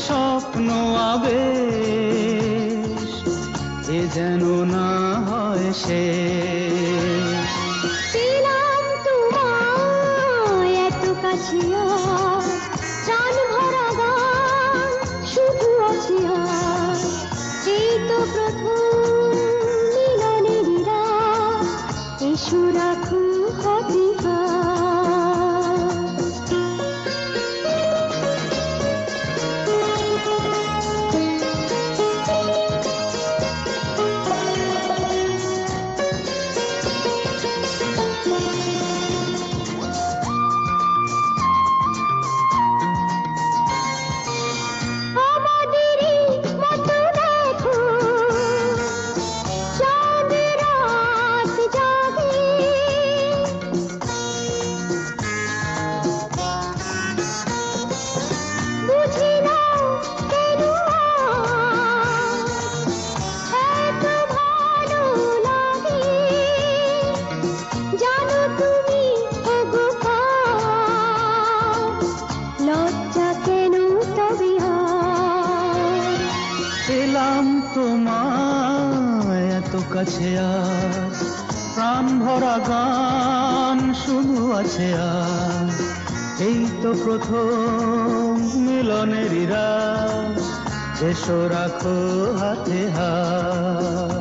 স্বপ্ন আবেশ এ যেন না হয় শেষ। পেলাম তোমায় এত কাছে আজ, প্রাণ ভরা গান শুধু আছে আজ। এই তো প্রথম মিলনের রাত, এসো রাখো হাতে পেলাম তোমায় এত কাছে আজ, প্রাণ ভরা গান শুধু আছে আজ। এই তো প্রথম মিলনের রাত, এসো রাখো হাতে হাত।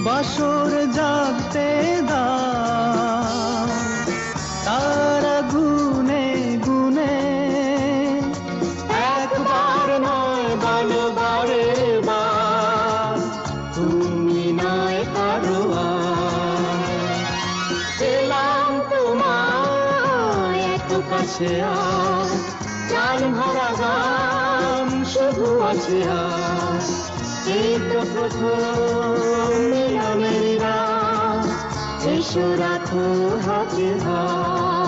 বাসর জাগতে দাও তারা গুনে গুনে, একবার নয় বলো বারে বার, তুমি নয় কারো আর। পেলাম তোমায় এত কাছে আজ, প্রাণ ভরা গান শুধু আছে আজ। এই তো প্রথম মিলনের রাত, এসো রাখো হাতে হাত।